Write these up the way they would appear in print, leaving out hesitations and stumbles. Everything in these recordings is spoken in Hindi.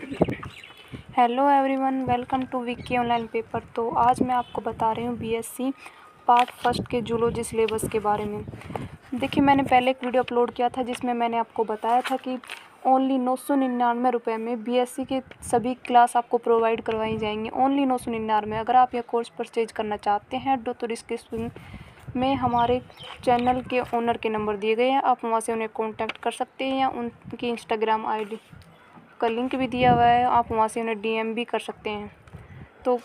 Hello everyone, welcome to Vicky online paper. तो आज मैं आपको बता रही हूँ बीएससी पार्ट फर्स्ट के जूलॉजी सिलेबस के बारे में। देखिए, मैंने पहले एक वीडियो अपलोड किया था जिसमें मैंने आपको बताया था कि ओनली 999 रुपये में बीएससी के सभी क्लास आपको प्रोवाइड करवाई जाएंगी। ओनली 999। अगर आप यह कोर्स परचेज करना चाहते हैं तो डिस्क्रिप्शन में हमारे चैनल के ओनर के नंबर दिए गए हैं, आप वहाँ से उन्हें कॉन्टैक्ट कर सकते हैं या उनकी इंस्टाग्राम आईडी का लिंक भी दिया हुआ है, आप वहाँ से उन्हें डीएम भी कर सकते हैं। तो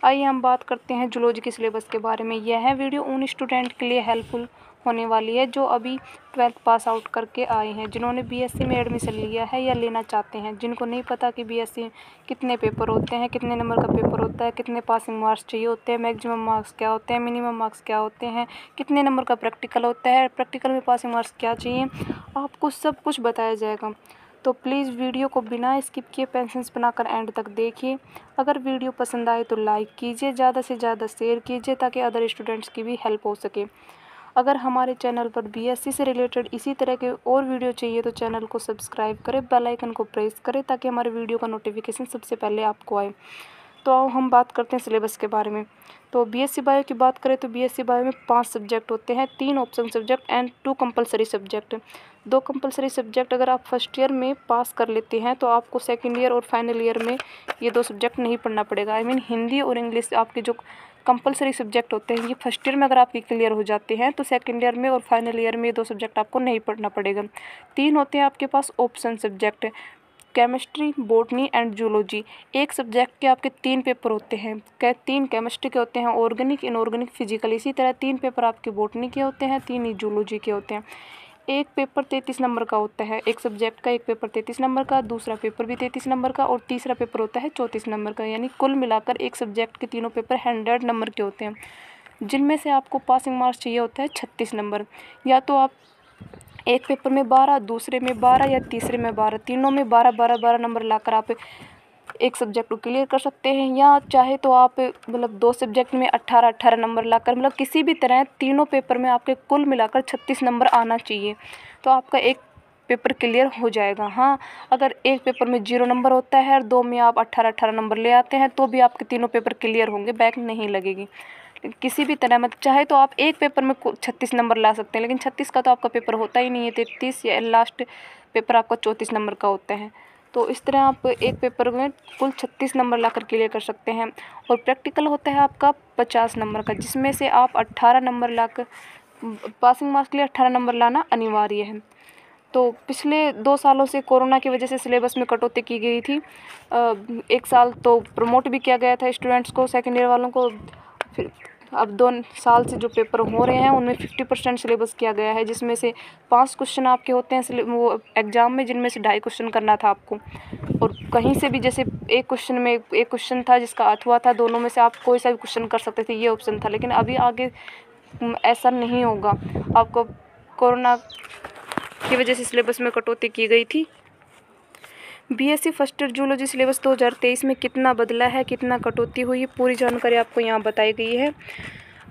आइए हम बात करते हैं जूलॉजी के सिलेबस के बारे में। यह वीडियो उन स्टूडेंट के लिए हेल्पफुल होने वाली है जो अभी 12th पास आउट करके आए हैं, जिन्होंने बीएससी में एडमिशन लिया है या लेना चाहते हैं, जिनको नहीं पता कि बीएससी कितने पेपर होते हैं, कितने नंबर का पेपर होता है, कितने पासिंग मार्क्स चाहिए होते हैं, मैक्सिमम मार्क्स क्या होते हैं, मिनिमम मार्क्स क्या होते हैं, कितने नंबर का प्रैक्टिकल होता है, प्रैक्टिकल में पासिंग मार्क्स क्या चाहिए, आपको सब कुछ बताया जाएगा। तो प्लीज़ वीडियो को बिना स्किप किए पेंसिल्स बनाकर एंड तक देखिए। अगर वीडियो पसंद आए तो लाइक कीजिए, ज़्यादा से ज़्यादा शेयर कीजिए ताकि अदर स्टूडेंट्स की भी हेल्प हो सके। अगर हमारे चैनल पर बीएससी से रिलेटेड इसी तरह के और वीडियो चाहिए तो चैनल को सब्सक्राइब करें, बेल आइकन को प्रेस करें ताकि हमारे वीडियो का नोटिफिकेशन सबसे पहले आपको आए। तो आओ हम बात करते हैं सिलेबस के बारे में। तो बीएससी बायो की बात करें तो बीएससी बायो में 5 सब्जेक्ट होते हैं, 3 option subject and 2 compulsory subject. 2 compulsory subject अगर आप फर्स्ट ईयर में पास कर लेते हैं तो आपको सेकेंड ईयर और फाइनल ईयर में ये 2 सब्जेक्ट नहीं पढ़ना पड़ेगा। आई मीन हिंदी और इंग्लिश आपके जो कंपलसरी सब्जेक्ट होते हैं, ये फर्स्ट ईयर में अगर आपके क्लियर हो जाते हैं तो सेकेंड ईयर में और फाइनल ईयर में ये 2 सब्जेक्ट आपको नहीं पढ़ना पड़ेगा। 3 होते हैं आपके पास option subject, chemistry, botany and zoology. एक सब्जेक्ट के आपके 3 पेपर होते हैं, 3 केमिस्ट्री के होते हैं, ऑर्गेनिक, इनऑर्गेनिक, फिजिकल। इसी तरह 3 पेपर आपके बॉटनी के होते हैं, 3 ही जूलॉजी के होते हैं। एक पेपर 33 नंबर का होता है, एक सब्जेक्ट का एक पेपर 33 नंबर का, दूसरा पेपर भी 33 नंबर का और तीसरा पेपर होता है 34 नंबर का। यानी कुल मिलाकर एक सब्जेक्ट के तीनों पेपर 100 नंबर के होते हैं, जिनमें से आपको पासिंग मार्क्स चाहिए होता है 36 नंबर। या तो आप एक पेपर में 12, दूसरे में 12 या तीसरे में 12, तीनों में 12 नंबर लाकर आप एक सब्जेक्ट को क्लियर कर सकते हैं। या चाहे तो आप मतलब 2 सब्जेक्ट में 18 नंबर लाकर, मतलब किसी भी तरह तीनों पेपर में आपके कुल मिलाकर 36 नंबर आना चाहिए, तो आपका एक पेपर क्लियर हो जाएगा। हाँ, अगर एक पेपर में 0 नंबर होता है और 2 में आप 18 नंबर ले आते हैं तो भी आपके तीनों पेपर क्लियर होंगे, बैक नहीं लगेगी। किसी भी तरह मतलब चाहे तो आप एक पेपर में 36 नंबर ला सकते हैं, लेकिन 36 का तो आपका पेपर होता ही नहीं है, 33 या लास्ट पेपर आपका 34 नंबर का होता है। तो इस तरह आप एक पेपर में कुल 36 नंबर लाकर क्लियर कर सकते हैं। और प्रैक्टिकल होता है आपका 50 नंबर का, जिसमें से आप 18 नंबर लाकर पासिंग मार्क्स के लिए 18 नंबर लाना अनिवार्य है। तो पिछले 2 सालों से कोरोना की वजह से सिलेबस में कटौती की गई थी। 1 साल तो प्रमोट भी किया गया था स्टूडेंट्स को, सेकेंड ईयर वालों को। फिर अब 2 साल से जो पेपर हो रहे हैं उनमें 50% सिलेबस किया गया है, जिसमें से 5 क्वेश्चन आपके होते हैं वो एग्ज़ाम में, जिनमें से 2.5 क्वेश्चन करना था आपको। और कहीं से भी जैसे एक क्वेश्चन में एक क्वेश्चन था जिसका अर्थ हुआ था, दोनों में से आप कोई सा भी क्वेश्चन कर सकते थे, ये ऑप्शन था। लेकिन अभी आगे ऐसा नहीं होगा। आपको कोरोना की वजह से सिलेबस में कटौती की गई थी। BSc first year zoology syllabus 2023 में कितना बदला है, कितना कटौती हुई है, पूरी जानकारी आपको यहाँ बताई गई है।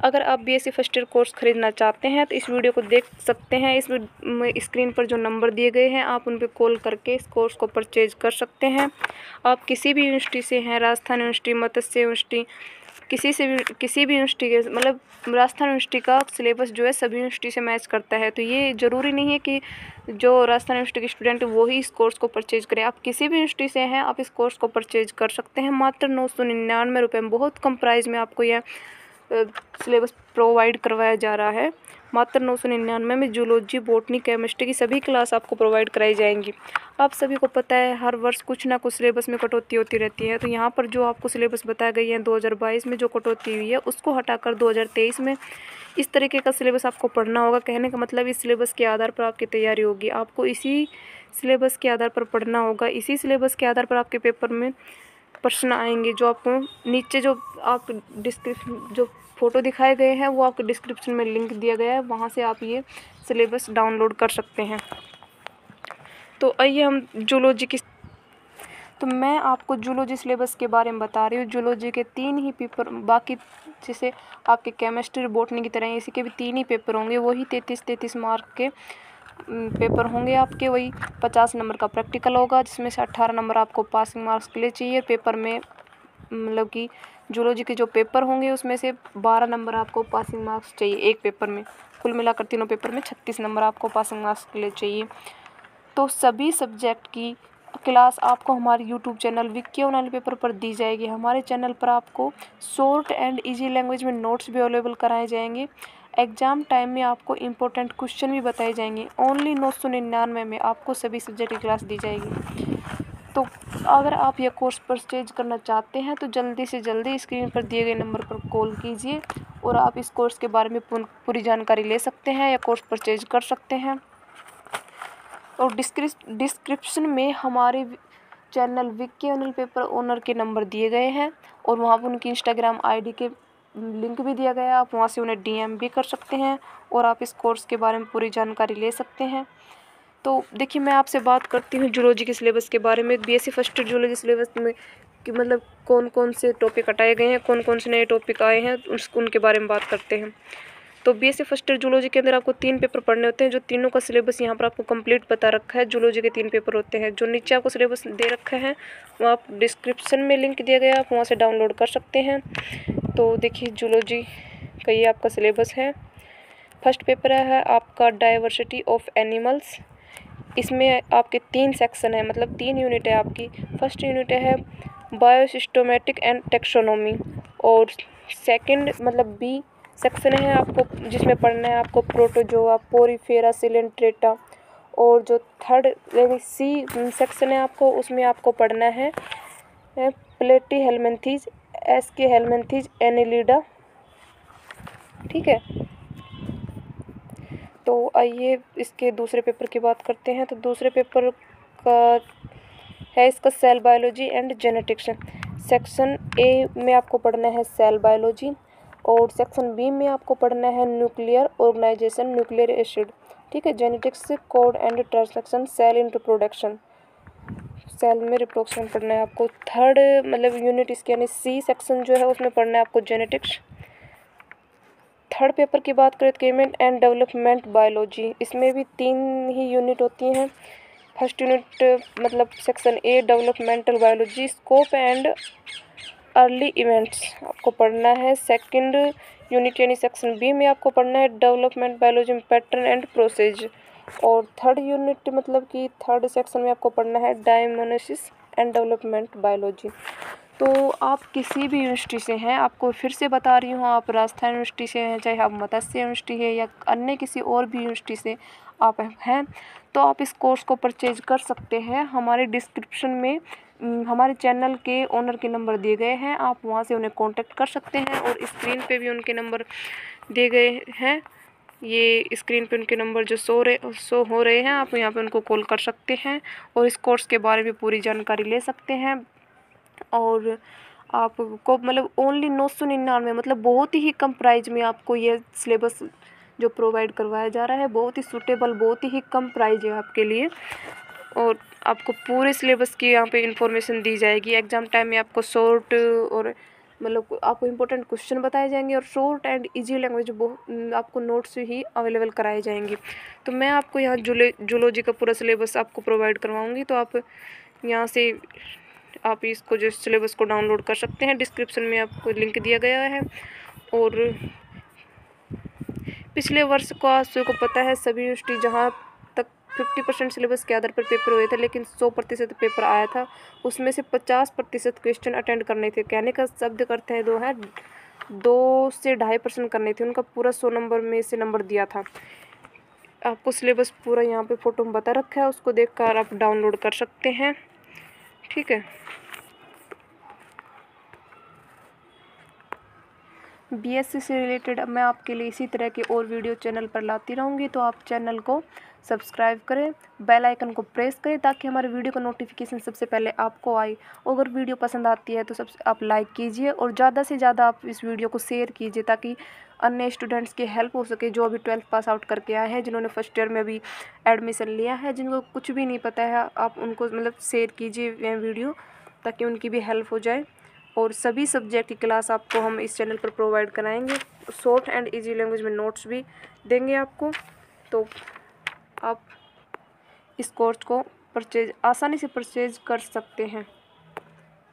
अगर आप बीएससी फर्स्ट ईयर कोर्स खरीदना चाहते हैं तो इस वीडियो को देख सकते हैं। इस स्क्रीन पर जो नंबर दिए गए हैं आप उन पर कॉल करके इस कोर्स को परचेज कर सकते हैं। आप किसी भी यूनिवर्सिटी से हैं, राजस्थान यूनिवर्सिटी, मत्स्य यूनिवर्सिटी, किसी भी यूनिवर्सिटी के, मतलब राजस्थान यूनिवर्सिटी का सिलेबस जो है सभी यूनिवर्सिटी से मैच करता है। तो ये ज़रूरी नहीं है कि जो राजस्थान यूनिवर्सिटी के स्टूडेंट वो ही इस कोर्स को परचेज करें। आप किसी भी यूनिवर्सिटी से हैं, आप इस कोर्स को परचेज कर सकते हैं मात्र 999 रुपये में। बहुत कम प्राइस में आपको यह सिलेबस प्रोवाइड करवाया जा रहा है। मात्र 999 में जूलॉजी, बॉटनी, केमिस्ट्री की सभी क्लास आपको प्रोवाइड कराई जाएंगी। आप सभी को पता है हर वर्ष कुछ ना कुछ सिलेबस में कटौती होती रहती है। तो यहाँ पर जो आपको सिलेबस बताया गई है 2022 में जो कटौती हुई है उसको हटाकर 2023 में इस तरीके का सिलेबस आपको पढ़ना होगा। कहने का मतलब इस सिलेबस के आधार पर आपकी तैयारी होगी, आपको इसी सिलेबस के आधार पर पढ़ना होगा। इसी सिलेबस के आधार पर आपके पेपर में प्रश्न आएंगे, जो आपको नीचे जो आप जो फ़ोटो दिखाए गए हैं वो आपके डिस्क्रिप्शन में लिंक दिया गया है, वहाँ से आप ये सिलेबस डाउनलोड कर सकते हैं। तो आइए हम जूलॉजी की, तो मैं आपको जूलॉजी सिलेबस के बारे में बता रही हूँ। जूलॉजी के 3 ही पेपर, बाकी जैसे आपके केमिस्ट्री, बॉटनी की तरह इसी के भी 3 ही पेपर होंगे, वही 33 मार्क के। पेपर होंगे आपके, वही 50 नंबर का प्रैक्टिकल होगा, जिसमें से 18 नंबर आपको पासिंग मार्क्स के लिए चाहिए। पेपर में मतलब कि जूलॉजी के जो पेपर होंगे उसमें से 12 नंबर आपको पासिंग मार्क्स चाहिए एक पेपर में। कुल मिलाकर तीनों पेपर में 36 नंबर आपको पासिंग मार्क्स के लिए चाहिए। तो सभी सब्जेक्ट की क्लास आपको हमारे YouTube channel Vicky online paper पर दी जाएगी। हमारे चैनल पर आपको शॉर्ट एंड इजी लैंग्वेज में नोट्स भी अवेलेबल कराए जाएंगे। एग्ज़ाम टाइम में आपको इम्पोर्टेंट क्वेश्चन भी बताए जाएंगे। ओनली 999 में आपको सभी सब्जेक्ट की क्लास दी जाएगी। तो अगर आप यह कोर्स परचेज करना चाहते हैं तो जल्दी से जल्दी स्क्रीन पर दिए गए नंबर पर कॉल कीजिए और आप इस कोर्स के बारे में पूरी जानकारी ले सकते हैं या कोर्स परचेज कर सकते हैं। और डिस्क्रिप्शन में हमारे channel Vicky online paper owner के नंबर दिए गए हैं और वहाँ पर उनकी इंस्टाग्राम आईडी के लिंक भी दिया गया है। आप वहाँ से उन्हें डीएम भी कर सकते हैं और आप इस कोर्स के बारे में पूरी जानकारी ले सकते हैं। तो देखिए, मैं आपसे बात करती हूँ जूलॉजी के सिलेबस के बारे में। BSc first year zoology syllabus में कि मतलब कौन कौन से टॉपिक हटाए गए हैं, कौन कौन से नए टॉपिक आए हैं, उनके बारे में बात करते हैं। तो बीएससी फर्स्ट ईयर जूलॉजी के अंदर आपको 3 पेपर पढ़ने होते हैं, जो तीनों का सिलेबस यहाँ पर आपको कंप्लीट बता रखा है। जूलॉजी के 3 पेपर होते हैं। जो नीचे आपको सिलेबस दे रखा है वो आप डिस्क्रिप्शन में लिंक दिया गया है, आप वहाँ से डाउनलोड कर सकते हैं। तो देखिए, जूलॉजी का ये आपका सिलेबस है। फर्स्ट पेपर है आपका डाइवर्सिटी ऑफ एनिमल्स। इसमें आपके 3 सेक्शन है, मतलब 3 यूनिट है आपकी। फर्स्ट यूनिट है बायोसिस्टोमेटिक एंड टेक्सोनोमी और सेकंड मतलब बी सेक्शन है आपको, जिसमें पढ़ना है आपको प्रोटोजोआ, पोरीफेरा, सिलेंट्रेटा। और जो थर्ड यानी सी सेक्शन है आपको, उसमें आपको पढ़ना है प्लेटीहेल्मिन्थीज, एस्के हेल्मिन्थीज, एनेलिडा। ठीक है, तो आइए इसके दूसरे पेपर की बात करते हैं। तो दूसरे पेपर का है इसका cell biology and genetics. Section A में आपको पढ़ना है सेल बायोलॉजी और सेक्शन बी में आपको पढ़ना है न्यूक्लियर ऑर्गेनाइजेशन, न्यूक्लियर एसिड। ठीक है, genetics, code and translation, cell in reproduction, cell में रिप्रोडक्शन पढ़ना है आपको। थर्ड मतलब यूनिट इसके यानी सी सेक्शन जो है उसमें पढ़ना है आपको जेनेटिक्स। थर्ड पेपर की बात करें तो ह्यूमन एंड डेवलपमेंट बायोलॉजी। इसमें भी 3 ही यूनिट होती हैं। फर्स्ट यूनिट मतलब section A developmental biology, scope and early events आपको पढ़ना है। सेकंड यूनिट यानी सेक्शन बी में आपको पढ़ना है development biology, pattern and process. और थर्ड यूनिट मतलब कि थर्ड सेक्शन में आपको पढ़ना है डायग्नोसिस एंड डेवलपमेंट बायोलॉजी। तो आप किसी भी यूनिवर्सिटी से हैं, आपको फिर से बता रही हूँ, आप राजस्थान यूनिवर्सिटी से हैं, चाहे आप मत्स्य यूनिवर्सिटी है या अन्य किसी और भी यूनिवर्सिटी से आप हैं, तो आप इस कोर्स को परचेज कर सकते हैं। हमारे डिस्क्रिप्शन में हमारे चैनल के ओनर के नंबर दिए गए हैं, आप वहाँ से उन्हें कांटेक्ट कर सकते हैं। और स्क्रीन पे भी उनके नंबर दिए गए हैं। ये स्क्रीन पे उनके नंबर जो शो हो रहे हैं, आप यहाँ पे उनको कॉल कर सकते हैं और इस कोर्स के बारे में पूरी जानकारी ले सकते हैं। और आपको मतलब ओनली 999 मतलब बहुत ही कम प्राइस में आपको ये सिलेबस जो प्रोवाइड करवाया जा रहा है, बहुत ही सूटेबल, बहुत ही कम प्राइस है आपके लिए। और आपको पूरे सिलेबस की यहाँ पे इंफॉर्मेशन दी जाएगी। एग्ज़ाम टाइम में आपको शॉर्ट और मतलब आपको इम्पोर्टेंट क्वेश्चन बताए जाएंगे और शॉर्ट एंड इजी लैंग्वेज आपको नोट्स ही अवेलेबल कराए जाएंगे। तो मैं आपको यहाँ जूलॉजी का पूरा सिलेबस आपको प्रोवाइड करवाऊँगी, तो आप यहाँ से आप इसको जो सिलेबस को डाउनलोड कर सकते हैं। डिस्क्रिप्शन में आपको लिंक दिया गया है। और पिछले वर्ष को आपको पता है सभी यूनिवर्सिटी जहाँ तक 50% सिलेबस के आधार पर पेपर हुए थे, लेकिन 100% पेपर आया था, उसमें से 50% क्वेश्चन अटेंड करने थे। कहने का शब्द करते हैं 2 से 2.5% करने थे। उनका पूरा 100 नंबर में से नंबर दिया था। आपको सिलेबस पूरा यहाँ पे फ़ोटो में बता रखा है, उसको देखकर आप डाउनलोड कर सकते हैं। ठीक है, बीएससी से रिलेटेड मैं आपके लिए इसी तरह के और वीडियो चैनल पर लाती रहूँगी। तो आप चैनल को सब्सक्राइब करें, बेल आइकन को प्रेस करें ताकि हमारे वीडियो का नोटिफिकेशन सबसे पहले आपको आए। अगर वीडियो पसंद आती है तो आप लाइक कीजिए और ज़्यादा से ज़्यादा आप इस वीडियो को शेयर कीजिए ताकि अन्य स्टूडेंट्स की हेल्प हो सके, जो अभी 12th पास आउट करके आए हैं, जिन्होंने फर्स्ट ईयर में अभी एडमिशन लिया है, जिनको कुछ भी नहीं पता है, आप उनको मतलब शेयर कीजिए वीडियो ताकि उनकी भी हेल्प हो जाए। और सभी सब्जेक्ट की क्लास आपको हम इस चैनल पर प्रोवाइड कराएंगे। शॉर्ट एंड इजी लैंग्वेज में नोट्स भी देंगे आपको। तो आप इस कोर्स को आसानी से परचेज कर सकते हैं।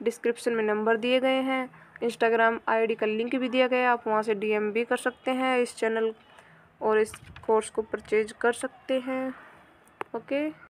डिस्क्रिप्शन में नंबर दिए गए हैं, इंस्टाग्राम आईडी का लिंक भी दिया गया है, आप वहां से डीएम भी कर सकते हैं इस चैनल और इस कोर्स को परचेज कर सकते हैं। ओके।